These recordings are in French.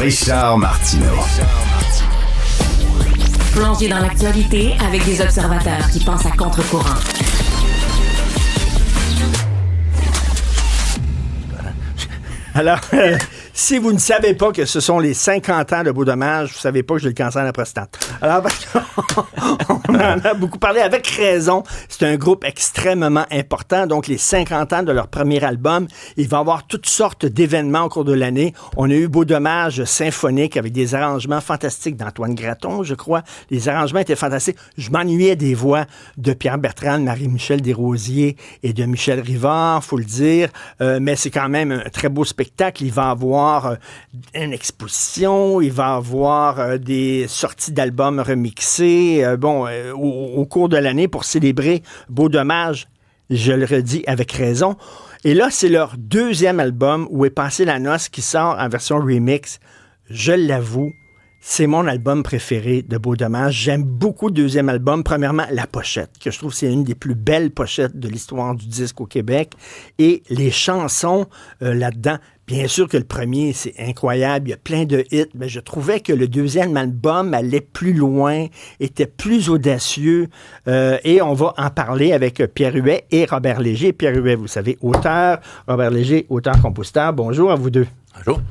Richard Martineau. Plongé dans l'actualité avec des observateurs qui pensent à contre-courant. Alors, si vous ne savez pas que ce sont les 50 ans de Beau Dommage, vous ne savez pas que j'ai le cancer de la prostate. Alors, parce on en a beaucoup parlé avec raison. C'est un groupe extrêmement important. Donc, les 50 ans de leur premier album, il va y avoir toutes sortes d'événements au cours de l'année. On a eu Beau Dommage symphonique avec des arrangements fantastiques d'Antoine Graton, je crois. Les arrangements étaient fantastiques. Je m'ennuyais des voix de Pierre Bertrand, de Marie-Michel Desrosiers et de Michel Rivard, faut le dire. Mais c'est quand même un très beau spectacle. Il va avoir une exposition, il va avoir des sorties d'albums remixés. Au cours de l'année pour célébrer Beau Dommage, je le redis avec raison. Et là, c'est leur deuxième album, Où est passée la noce, qui sort en version remix. Je l'avoue, c'est mon album préféré de Beau Dommage. J'aime beaucoup le deuxième album. Premièrement, la pochette, que je trouve que c'est une des plus belles pochettes de l'histoire du disque au Québec. Et les chansons là-dedans. Bien sûr que le premier, c'est incroyable. Il y a plein de hits. Mais je trouvais que le deuxième album allait plus loin, était plus audacieux. Et on va en parler avec Pierre Huet et Robert Léger. Pierre Huet, vous savez, auteur. Robert Léger, auteur-compositeur. Bonjour à vous deux. Bonjour.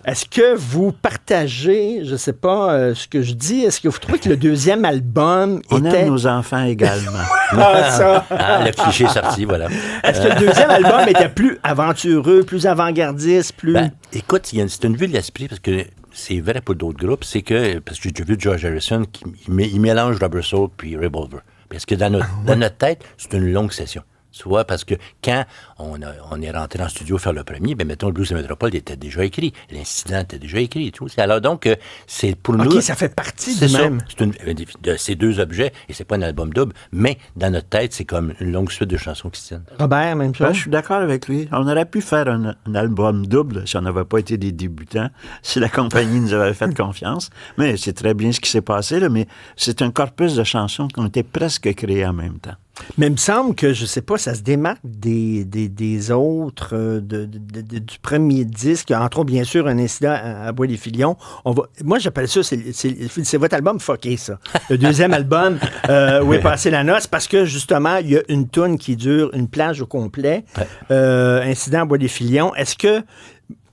Est-ce que vous partagez, je ne sais pas ce que je dis, est-ce que vous trouvez que le deuxième album On aime nos enfants également. Le cliché est sorti, voilà. Est-ce que le deuxième album était plus aventureux, plus avant-gardiste, plus... Écoute, c'est une vue de l'esprit, parce que c'est vrai pour d'autres groupes, c'est que, parce que j'ai déjà vu George Harrison, il mélange Rubber Soul puis Revolver. Parce que dans notre tête, c'est une longue session. Soit parce que quand on est rentré dans le studio faire le premier, ben mettons, le Blues de Métropole était déjà écrit. L'incident était déjà écrit et tout. Alors donc, c'est pour nous... OK, ça fait partie du même. C'est de ces deux objets, et c'est pas un album double, mais dans notre tête, c'est comme une longue suite de chansons qui se tiennent. Robert, même chose? Je suis d'accord avec lui. On aurait pu faire un album double si on n'avait pas été des débutants, si la compagnie nous avait fait confiance. Mais c'est très bien ce qui s'est passé, là, mais c'est un corpus de chansons qui ont été presque créées en même temps. Mais il me semble que, je sais pas, ça se démarque des autres, du premier disque. Entre autres, bien sûr, un incident à Bois-des-Filions. Moi, j'appelle ça, c'est votre album fucké, ça. Le deuxième album, Où est passée la noce, parce que, justement, il y a une toune qui dure une plage au complet. Incident à Bois-des-Filions. Est-ce que...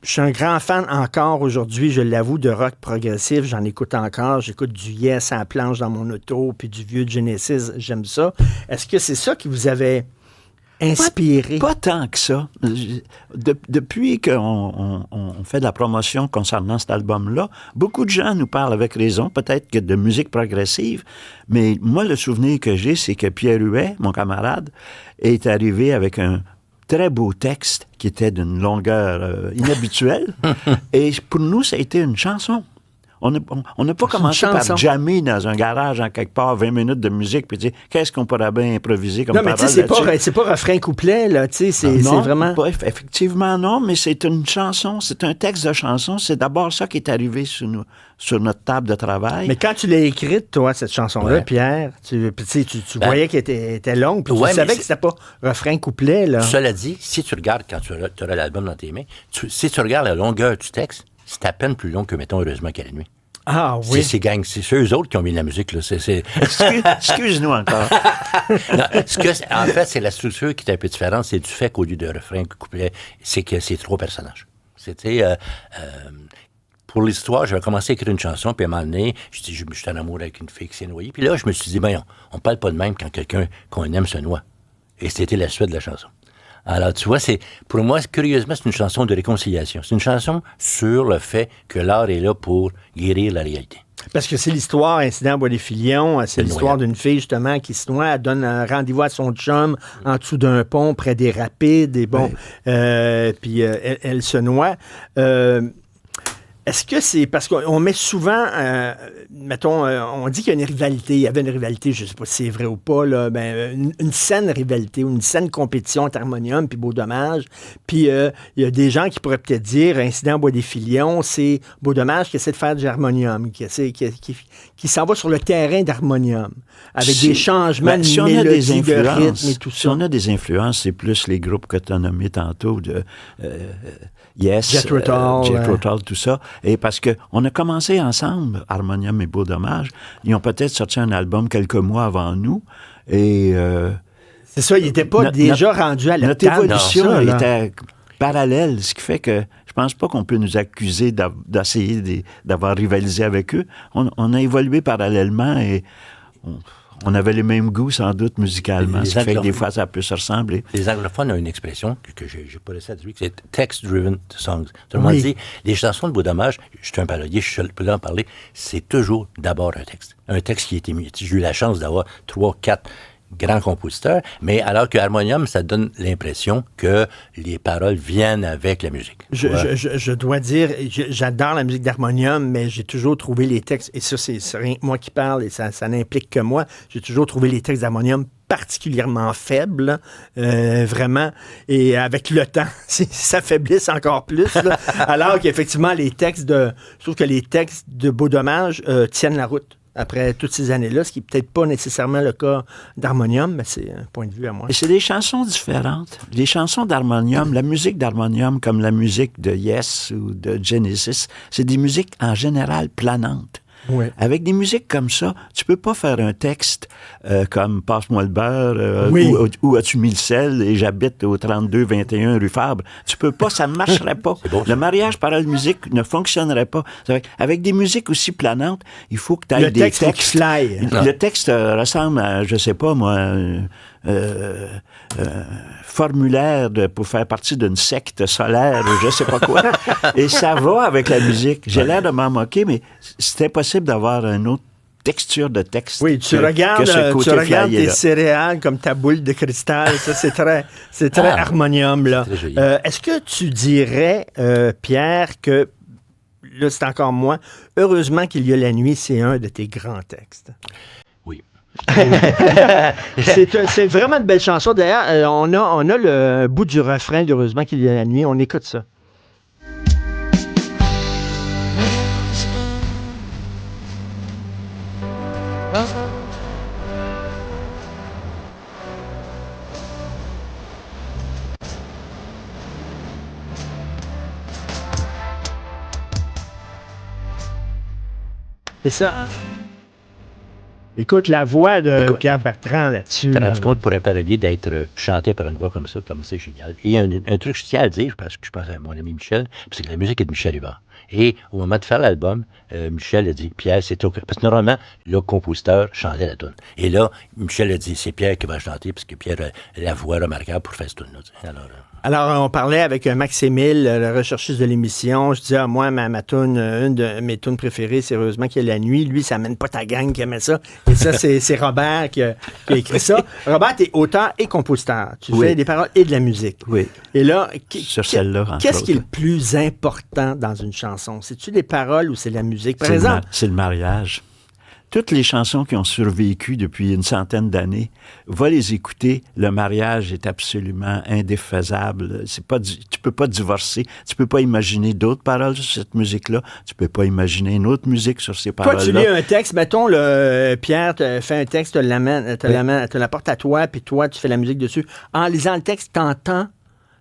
Je suis un grand fan encore aujourd'hui, je l'avoue, de rock progressif. J'en écoute encore. J'écoute du Yes à la planche dans mon auto, puis du vieux Genesis. J'aime ça. Est-ce que c'est ça qui vous avait inspiré? Pas tant que ça. Depuis qu'on fait de la promotion concernant cet album-là, beaucoup de gens nous parlent avec raison, peut-être que de musique progressive, mais moi, le souvenir que j'ai, c'est que Pierre Huet, mon camarade, est arrivé avec un très beau texte qui était d'une longueur inhabituelle. Et pour nous, ça a été une chanson. On n'a pas commencé par jammer dans un garage en quelque part 20 minutes de musique puis dire qu'est-ce qu'on pourrait bien improviser comme parole là-dessus. Non, mais c'est pas refrain-couplet, là, tu sais, c'est vraiment... Pas, effectivement, non, mais c'est une chanson, c'est un texte de chanson. C'est d'abord ça qui est arrivé sur notre table de travail. Mais quand tu l'as écrite, toi, cette chanson-là, Pierre, tu voyais qu'elle était longue, puis tu savais que c'était pas refrain-couplet, là. Cela dit, si tu regardes, quand tu auras l'album dans tes mains, si tu regardes la longueur du texte, c'est à peine plus long que, mettons, Heureusement qu'à la nuit. Ah oui. C'est eux autres qui ont mis la musique, là. Excuse-nous encore. Non, en fait, c'est la structure qui est un peu différente. C'est du fait qu'au lieu de refrain couplet, c'est que c'est 3 personnages. C'était... pour l'histoire, j'avais commencé à écrire une chanson, puis à un moment donné, je suis en amour avec une fille qui s'est noyée. Puis là, je me suis dit, on parle pas de même quand quelqu'un qu'on aime se noie. Et c'était la suite de la chanson. Alors, tu vois, pour moi, curieusement, c'est une chanson de réconciliation. C'est une chanson sur le fait que l'art est là pour guérir la réalité. Parce que c'est l'histoire, Incident à Bois-des-Filions, c'est l'histoire d'une fille, justement, qui se noie, elle donne un rendez-vous à son chum en dessous d'un pont, près des rapides, et puis elle se noie. Est-ce que c'est parce qu'on met souvent, mettons, on dit qu'il y a une rivalité, il y avait une rivalité, je ne sais pas si c'est vrai ou pas, là, une saine rivalité ou une saine compétition entre Harmonium puis Beau Dommage. Puis il y a des gens qui pourraient peut-être dire, Incident à Bois-des-Filions, c'est Beau Dommage qui essaie de faire du Harmonium, qui s'en va sur le terrain d'Harmonium, avec des changements de mélodie, de rythme et tout ça. Si on a des influences, c'est plus les groupes que tu as nommés tantôt, de Yes, Jethro Tull, tout ça. Et parce que on a commencé ensemble, Harmonium et Beau Dommage. Ils ont peut-être sorti un album quelques mois avant nous. Et c'est ça, il n'était pas déjà rendu à la notre table. évolution Non, ça, était parallèle, ce qui fait que je pense pas qu'on peut nous accuser d'essayer d'avoir rivalisé avec eux. On a évolué parallèlement et on avait les mêmes goûts, sans doute, musicalement, ce qui fait que des fois, ça peut se ressembler. Les anglophones ont une expression que j'ai pas laissé à dire, c'est « text-driven songs ». Autrement dit, les chansons de Beau Dommage, je suis un parolier, je suis là en parler, c'est toujours d'abord un texte. Un texte qui est émis. J'ai eu la chance d'avoir 3, 4 grands compositeurs, mais alors que Harmonium, ça donne l'impression que les paroles viennent avec la musique. Je dois dire, j'adore la musique d'Harmonium, mais j'ai toujours trouvé les textes, et ça, c'est rien que moi qui parle, et ça n'implique que moi, j'ai toujours trouvé les textes d'Harmonium particulièrement faibles, vraiment, et avec le temps, ça s'affaiblisse encore plus, là, alors qu'effectivement, je trouve que les textes de Beau Dommage tiennent la route. Après toutes ces années-là, ce qui n'est peut-être pas nécessairement le cas d'Harmonium, mais c'est un point de vue à moi. Et c'est des chansons différentes. Les chansons d'Harmonium, la musique d'Harmonium, comme la musique de Yes ou de Genesis, c'est des musiques en général planantes. Oui. Avec des musiques comme ça, tu peux pas faire un texte comme « Passe-moi le beurre oui. » ou « As-tu mis le sel et j'habite au 32-21 rue Fabre ». Tu peux pas, ça ne marcherait pas. Beau, le mariage parole-musique ne fonctionnerait pas. Avec des musiques aussi planantes, il faut que tu aies des textes. Le texte ressemble à, je sais pas moi... formulaire pour faire partie d'une secte solaire ou je sais pas quoi. Et ça va avec la musique. J'ai l'air de m'en moquer, mais c'est impossible d'avoir une autre texture de texte. Oui, tu regardes tes céréales comme ta boule de cristal. Ça, c'est très Harmonium, là. Très joli. Est-ce que tu dirais, Pierre, que là, c'est encore moi, heureusement qu'il y a la nuit, c'est un de tes grands textes? Oui. C'est vraiment une belle chanson. D'ailleurs, on a le bout du refrain d'Heureusement qu'il y a la nuit. On écoute ça. C'est ça. Écoute la voix de Pierre Bertrand là-dessus. Tu te rends compte pour un parolier d'être chanté par une voix comme ça, c'est génial. Et un truc que je tiens à dire, parce que je pense à mon ami Michel, c'est que la musique est de Michel Hubert. Et au moment de faire l'album, Michel a dit, Pierre, c'est toi. Parce que normalement, le compositeur chantait la tune. Et là, Michel a dit, c'est Pierre qui va chanter, parce que Pierre a la voix remarquable pour faire cette tune-là. Alors, on parlait avec Max-Émile, le recherchiste de l'émission. Je disais, moi, ma toune, une de mes tounes préférées, c'est Heureusement qu'il y a la nuit. Lui, ça mène pas ta gang qui aimait ça. Et ça, c'est Robert qui a écrit ça. Robert, t'es auteur et compositeur. Tu fais des paroles et de la musique. Oui. Et là, sur celle-là, qu'est-ce qui est le plus important dans une chanson? C'est-tu les paroles ou c'est la musique? Par exemple, c'est le mariage. Toutes les chansons qui ont survécu depuis une centaine d'années, va les écouter. Le mariage est absolument indéfaisable. Tu peux pas divorcer. Tu peux pas imaginer d'autres paroles sur cette musique-là. Tu peux pas imaginer une autre musique sur ces paroles-là. Toi, tu lis un texte, mettons, Pierre te fait un texte, te l'apporte à toi, puis toi, tu fais la musique dessus. En lisant le texte, t'entends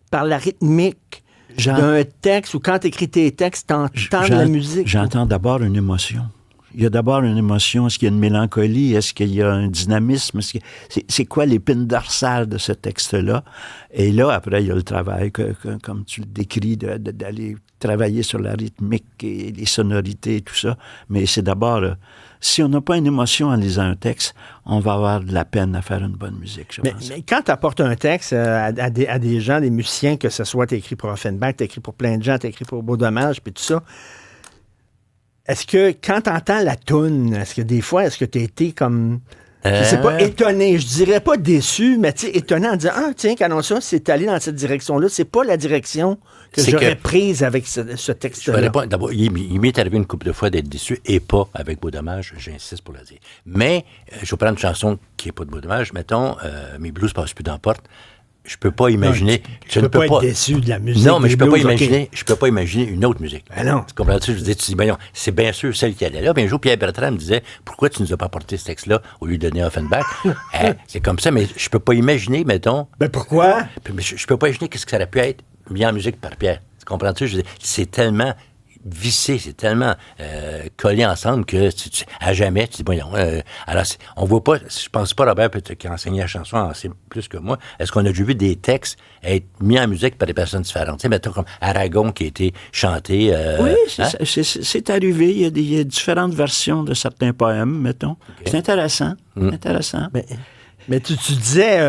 par la rythmique d'un texte, ou quand t'écris tes textes, t'entends de la musique. J'entends d'abord une émotion. Il y a d'abord une émotion. Est-ce qu'il y a une mélancolie? Est-ce qu'il y a un dynamisme? C'est quoi l'épine dorsale de ce texte-là? Et là, après, il y a le travail, comme tu le décris, d'aller travailler sur la rythmique et les sonorités et tout ça. Mais c'est d'abord... si on n'a pas une émotion en lisant un texte, on va avoir de la peine à faire une bonne musique, je pense. Mais quand tu apportes un texte à des gens, des musiciens, que ce soit t'as écrit pour Offenbach, t'as écrit pour plein de gens, t'as écrit pour Beau Dommage, puis tout ça... Est-ce que, quand t'entends la toune, est-ce que des fois, est-ce que t'as été comme, je sais pas, étonné, je dirais pas déçu, mais tu sais, étonné en disant, tiens, quand ça, c'est allé dans cette direction-là, c'est pas la direction que j'aurais prise avec ce texte-là. D'abord, il m'est arrivé une couple de fois d'être déçu, et pas avec Beau Dommage, j'insiste pour le dire. Mais, je vais prendre une chanson qui n'est pas de Beau Dommage, mettons, Mes blues passent plus dans la porte. Je peux pas imaginer. Tu peux pas être déçu de la musique. Non, mais je peux pas imaginer une autre musique. Ben non. Tu comprends-tu? Je dis, ben non, c'est bien sûr celle qui allait là. Puis un jour, Pierre Bertrand me disait, pourquoi tu nous as pas apporté ce texte-là au lieu de donner Offenbach? C'est comme ça, mais je peux pas imaginer, mettons. Ben pourquoi? Je peux pas imaginer qu'est-ce que ça aurait pu être mis en musique par Pierre. Tu comprends-tu? Je dis, c'est tellement vissé, c'est tellement collé ensemble que à jamais, tu dis, voyons, alors, on voit pas, je pense pas, Robert, peut-être qui a enseigné la chanson, en sait plus que moi, est-ce qu'on a déjà vu des textes être mis en musique par des personnes différentes? Tu sais, mettons comme Aragon qui a été chanté. Oui, c'est arrivé. Il y a différentes versions de certains poèmes, mettons. Okay. C'est intéressant. Intéressant. Mais tu disais...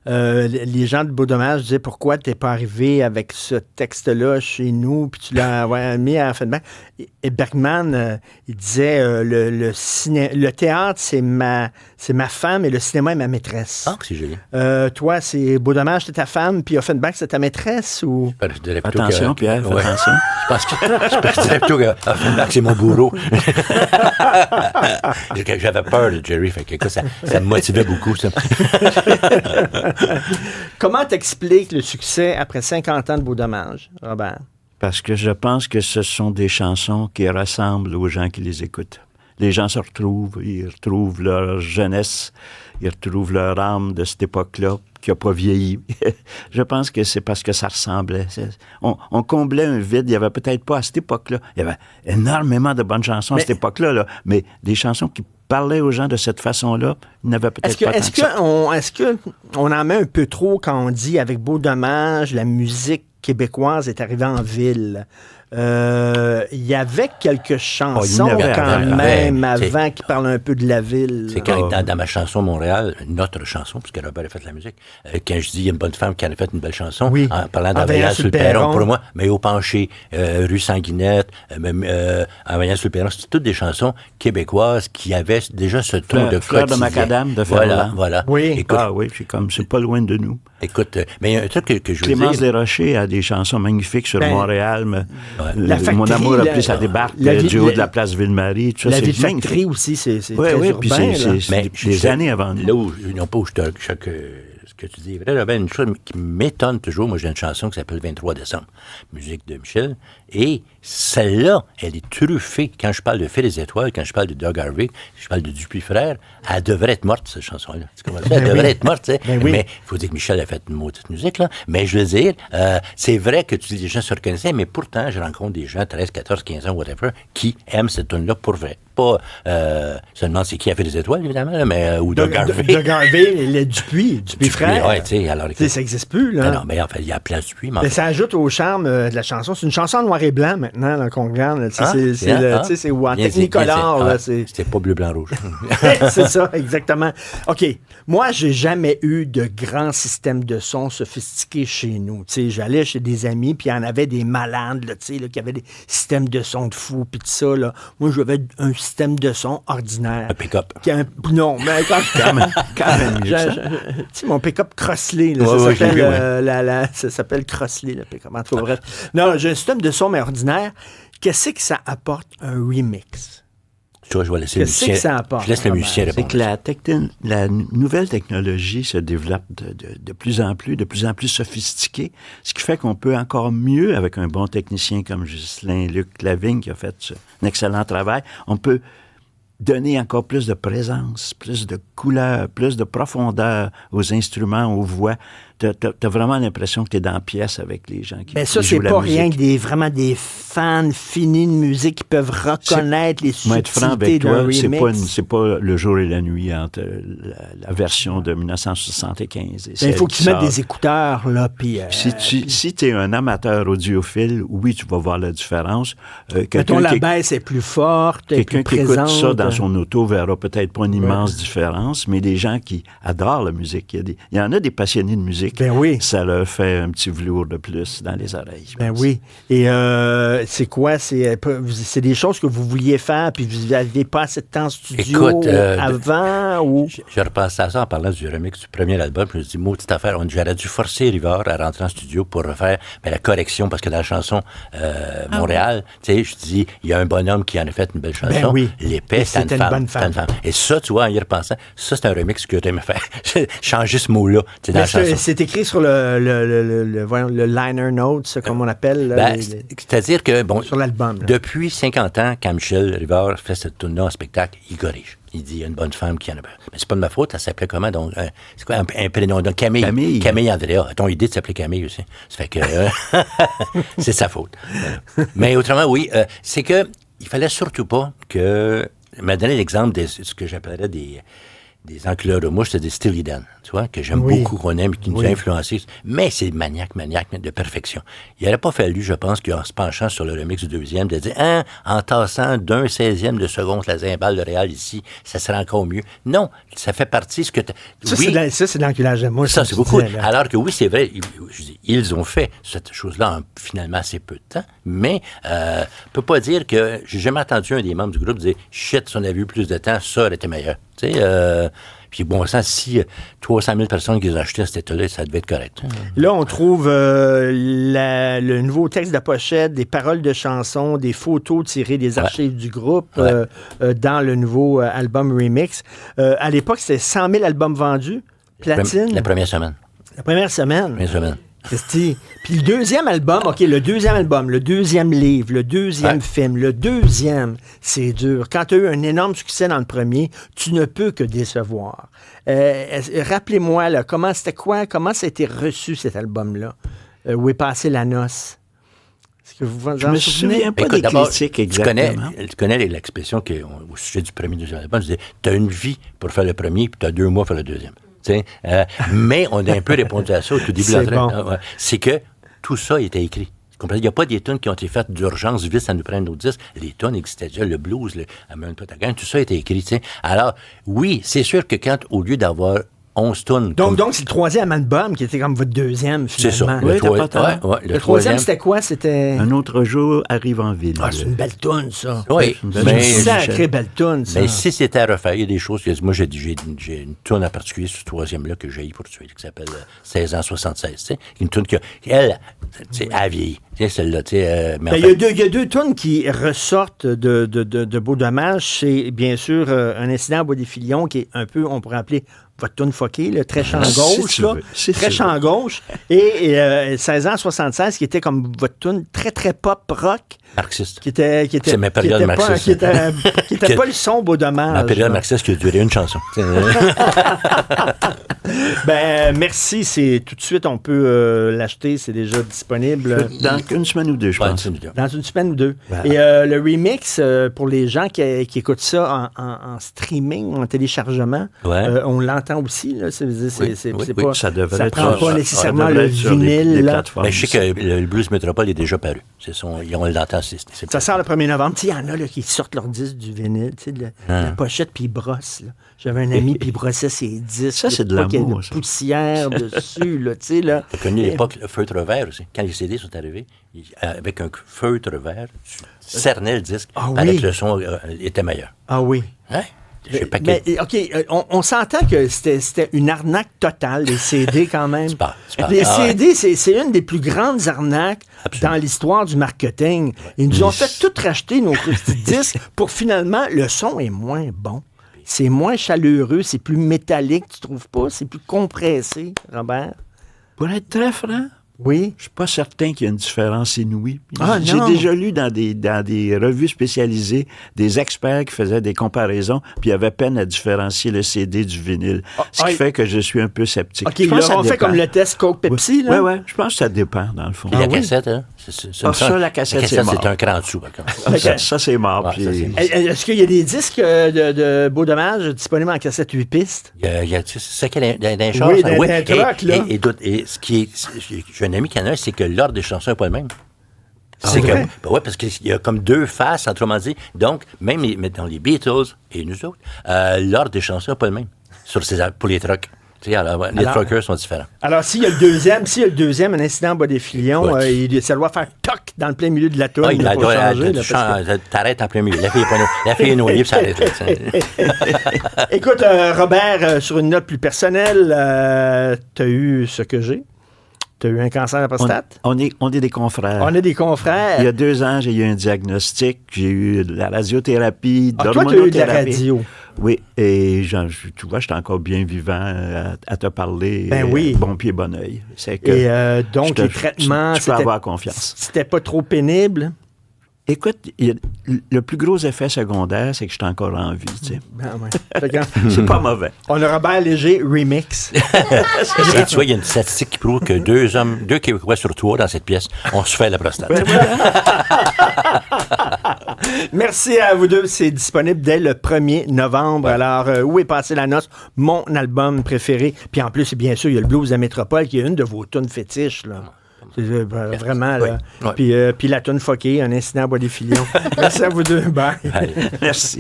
les gens de Beau Dommage disaient pourquoi t'es pas arrivé avec ce texte-là chez nous, puis tu l'as mis à Offenbach. Et Bergman, il disait le théâtre, c'est ma femme et le cinéma est ma maîtresse. Ah, c'est joli. Toi, c'est Beau Dommage, c'est ta femme, puis Offenbach, c'est ta maîtresse ou? Attention, Pierre, fais attention. Je dirais plutôt que Offenbach, c'est mon bourreau. J'avais peur de Jerry, fait que ça me motivait beaucoup, ça. Comment t'expliques le succès après 50 ans de Beau Dommage, Robert? Parce que je pense que ce sont des chansons qui ressemblent aux gens qui les écoutent. Les gens se retrouvent, ils retrouvent leur jeunesse, ils retrouvent leur âme de cette époque-là, qui n'a pas vieilli. Je pense que c'est parce que ça ressemblait. On comblait un vide. Il n'y avait peut-être pas à cette époque-là. Il y avait énormément de bonnes chansons à cette époque-là, là, mais des chansons qui parlaient aux gens de cette façon-là, il n'avait peut-être pas tant que ça. Est-ce qu'on en met un peu trop quand on dit avec Beau Dommage, la musique québécoise est arrivée en ville? Il y avait quelques chansons avant qui parlent un peu de la ville. C'est quand dans ma chanson Montréal, notre chanson, puisque Robert a fait la musique, quand je dis il y a une bonne femme qui en a fait une belle chanson, en parlant d'Envoyant sur le perron, pour moi, mais au penché, rue Sanguinette, Envoyant sur le perron, c'était toutes des chansons québécoises qui avaient déjà ce ton de Fleur de macadam de Ferland. Voilà. Oui, écoute, c'est pas loin de nous. Écoute, mais il y a un truc que je veux dire. Clémence Desrochers a des chansons magnifiques sur Montréal, mais Mon amour a pris sa débarque du haut de la place Ville-Marie. Tout ça, la vie de Factory aussi, c'est très urbain. C'est des années avant nous. Là où, non pas où ce que tu dis est vrai, il y avait une chose qui m'étonne toujours. Moi, j'ai une chanson qui s'appelle 23 décembre, musique de Michel, et celle-là, elle est truffée. Quand je parle de Phil des Étoiles, quand je parle de Doug Harvey, je parle de Dupuis Frères, elle devrait être morte, cette chanson-là. Elle devrait être morte, tu sais. Mais il faut dire que Michel a fait une maudite musique, là. Mais je veux dire, c'est vrai que tu dis les gens se reconnaissaient, mais pourtant, je rencontre des gens, 13, 14, 15 ans, whatever, qui aiment cette tune-là pour vrai. Pas seulement c'est qui a fait les étoiles, évidemment, là, mais ou Doug Harvey. Doug Harvey, le Dupuis Frères. Oui, tu sais, alors... ça n'existe plus, là. Non, mais en fait, il y a Place Dupuis. Mais ça ajoute au charme de la chanson. C'est une chanson en noir et blanc, maintenant, là, qu'on regarde. C'est en technicolor, là. C'était pas bleu, blanc, rouge. C'est ça, exactement. OK. Moi, j'ai jamais eu de grand système de son sophistiqué chez nous. Tu sais, j'allais chez des amis, puis il y en avait des malades, là, tu sais, là, qui avaient des systèmes de son de fou, puis tout ça, là. Moi, j'avais un système de son ordinaire. Un pick-up. Non, mais quand même. Tu sais, mon pick-up Crossley, là, ça s'appelle Crossley, le pick-up. En tout cas, bref. Non, j'ai un système de son, mais ordinaire. Qu'est-ce que ça apporte, un remix? Tu vois, je vais laisser le musicien. Que ça apporte? Je laisse le musicien répondre. C'est que la nouvelle technologie se développe de plus en plus sophistiquée, ce qui fait qu'on peut encore mieux, avec un bon technicien comme Ghislain Luc Lavigne, qui a fait un excellent travail, on peut donner encore plus de présence, plus de couleur, plus de profondeur aux instruments, aux voix. T'as vraiment l'impression que t'es dans la pièce avec les gens qui jouent la musique. Mais ça, c'est pas rien que vraiment des fans finis de musique qui peuvent reconnaître les subtilités d'un remix. C'est pas le jour et la nuit entre la version de 1975 et il faut que tu mettes des écouteurs, là, puis... Si t'es un amateur audiophile, oui, tu vas voir la différence. Mettons, la baisse est plus forte, est plus présente. Quelqu'un qui écoute ça dans son auto verra peut-être pas une immense différence, mais les gens qui adorent la musique, il y en a des passionnés de musique. Ben oui. Ça leur fait un petit velours de plus dans les oreilles. Ben oui. Et c'est quoi? C'est des choses que vous vouliez faire, puis vous n'aviez pas assez de temps en studio avant? Ou... Je repasse à ça en parlant du remix du premier album. Je me suis dit, maudite affaire, j'aurais dû forcer Rivard à rentrer en studio pour refaire la correction, parce que dans la chanson Montréal, tu sais, je dis, il y a un bonhomme qui en a fait une belle chanson. Ben oui. L'épée, c'est une bonne femme. Et ça, tu vois, en y repensant, ça, c'est un remix que j'aimerais faire. Changer ce mot-là, tu sais, dans la chanson. C'est écrit sur le liner notes, comme on appelle. C'est-à-dire que, bon, sur l'album. Depuis 50 ans, quand Michel Rivard fait cette tournée en spectacle, il corrige. Il dit, il y a une bonne femme qui en a... Mais c'est pas de ma faute, elle s'appelait comment, donc? C'est quoi un prénom? Donc, Camille. Camille Andrea. Ton idée de s'appeler Camille aussi. Ça fait que... c'est sa faute. Voilà. Mais autrement, oui, c'est que il fallait surtout pas que... Elle m'a donné l'exemple de ce que j'appellerais des enculeurs de mouches, c'est des Steely Dan, tu vois, que j'aime beaucoup, qu'on aime, qui nous a influencés. Mais c'est maniaque de perfection. Il n'aurait pas fallu, je pense, qu'en se penchant sur le remix du deuxième, de dire, en tassant d'un 16e de seconde la cymbale de Réal ici, ça serait encore mieux. Non, ça fait partie de ce que tu... Ça, c'est de l'enculage de mouches. Ça, c'est beaucoup. Alors que oui, c'est vrai, ils ont fait cette chose-là en finalement assez peu de temps, mais on ne peut pas dire que... J'ai jamais entendu un des membres du groupe dire « Shit, si on avait eu plus de temps, ça aurait été meilleur. » Tu sais, puis bon sang, si 300 000 personnes qui les achetaient à cet état-là, ça devait être correct. Là, on trouve le nouveau texte de pochette, des paroles de chansons, des photos tirées des archives du groupe dans le nouveau album Remix. À l'époque, c'était 100 000 albums vendus, platine. La première semaine. La première semaine. La première semaine. Puis le deuxième album, le deuxième livre, le deuxième film, le deuxième, c'est dur. Quand tu as eu un énorme succès dans le premier, tu ne peux que décevoir. Rappelez-moi, là, comment ça a été reçu cet album-là? Où est passée la noce? Est-ce que vous vous en souvenez? Je me souviens pas des critiques exactement. Tu connais l'expression au sujet du premier et deuxième album, je disais, tu as une vie pour faire le premier, puis tu as 2 mois pour faire le deuxième. Mais on a un peu répondu à ça au tout début de la traite. C'est que tout ça était écrit. Il n'y a pas des tunes qui ont été faites d'urgence, vite, à nous prendre nos disques. Les tunes existaient déjà, le blues, le Amène pas ta gang, tout ça a été écrit. T'sais. Alors, oui, c'est sûr que quand, au lieu d'avoir 11 tunes... Donc, c'est le troisième album qui était comme votre deuxième, finalement. C'est ça. Le troisième, c'était quoi? C'était... Un autre jour arrive en ville. Ah, c'est une belle tune, ça. Oui. C'est une sacrée belle tune, ça. Mais si c'était à refaire, il y a des choses... Moi, j'ai une tune en particulier sur ce troisième-là que j'ai eu pour tuer, qui s'appelle 16 ans 76. T'sais. Une tune qui, elle, a vieilli. Celle-là, il y a 2 tunes qui ressortent de Beau Dommage. C'est bien sûr un incident à Bois-des-Filions qui est un peu, on pourrait appeler votre tune fuckée, le très champ gauche, là. Très champ gauche. Et 16 ans 76 qui était comme votre tune très, très pop rock. Marxiste. Qui était c'est ma période marxiste. Qui était pas le son Beau Dommage. Ma période marxiste qui a duré une chanson. Merci. C'est tout de suite, on peut l'acheter. C'est déjà disponible. Dans une semaine ou deux, je pense. Dans une semaine ou deux. Voilà. Et le remix, pour les gens qui écoutent ça en streaming, en téléchargement, on l'entend aussi. Là. C'est pas, ça devrait ça être prend pas nécessairement le vinyle. Les plateformes. Mais je sais que le Blues Métropole est déjà paru. On l'entend. Ça sort le 1er novembre. Il y en a là, qui sortent leur disque du vinyle, la pochette, puis ils brossent. Là. J'avais un ami, puis il brossait ses disques. Ça, c'est de l'amour. Il y a de poussière dessus. Là, là. J'ai connu l'époque le feutre vert aussi. Quand les CD sont arrivés, avec un feutre vert, tu cernais le disque, avec le son était meilleur. Ah oui. Hein? Mais, OK, on s'entend que c'était une arnaque totale, les CD, quand même. Les CD, c'est une des plus grandes arnaques dans l'histoire du marketing. Ils nous ont fait tout racheter nos petits disques pour finalement, le son est moins bon. C'est moins chaleureux, c'est plus métallique, tu trouves pas? C'est plus compressé, Robert? Pour être très franc, oui. Je suis pas certain qu'il y ait une différence inouïe. J'ai déjà lu dans des revues spécialisées des experts qui faisaient des comparaisons, puis il y avait peine à différencier le CD du vinyle. Ce qui fait que je suis un peu sceptique. OK, on fait comme le test Coke-Pepsi, là? Oui, je pense que ça dépend, dans le fond. Et la cassette, hein? La cassette, c'est mort. C'est un cran dessous, par contre. Ça, c'est mort. Ouais, puis... Est-ce qu'il y a des disques de Beau Dommage disponibles en cassette 8 pistes? C'est ça qu'il y a dans les chars. Oui, dans les trucks, là. Et ce qui est... J'ai un ami qui en a, c'est que l'ordre des chansons n'est pas le même. C'est vrai? Parce qu'il y a comme 2 faces, autrement dit. Donc, même dans les Beatles et nous autres, l'ordre des chansons n'est pas le même pour les trucks. Les truckers sont différents. Alors, s'il y a le deuxième, un incident en Bois-des-Filions, ça doit faire toc dans le plein milieu de la toune. T'arrêtes en plein milieu. La fille est noyée, puis ça arrête là. Écoute, Robert, sur une note plus personnelle, t'as eu ce que j'ai. Tu as eu un cancer de la prostate? On est des confrères. On est des confrères. Il y a 2 ans, j'ai eu un diagnostic. J'ai eu de la radiothérapie, de l'hormonothérapie. Toi, tu as eu de la radio. Oui, et tu vois, j'étais encore bien vivant à te parler. Ben oui. Bon pied, bon oeil. Et donc, les traitements... Tu peux avoir confiance. C'était pas trop pénible? Écoute, le plus gros effet secondaire, c'est que je suis encore en vie, tu sais. Ben, ouais. Fait que, C'est pas mauvais. on a Robert Léger remix. Et tu vois, il y a une statistique qui prouve que 2 Québécois sur 3 dans cette pièce, on se fait la prostate. Merci à vous deux. C'est disponible dès le 1er novembre. Alors, où est passée la noce? Mon album préféré. Puis en plus, bien sûr, il y a le Blues de Métropole qui est une de vos tunes fétiches, là. C'est, vraiment, là. Oui. Puis la tune fuckée, un incident à Bois-des-Filions. Merci à vous deux. Bye. Allez. Merci.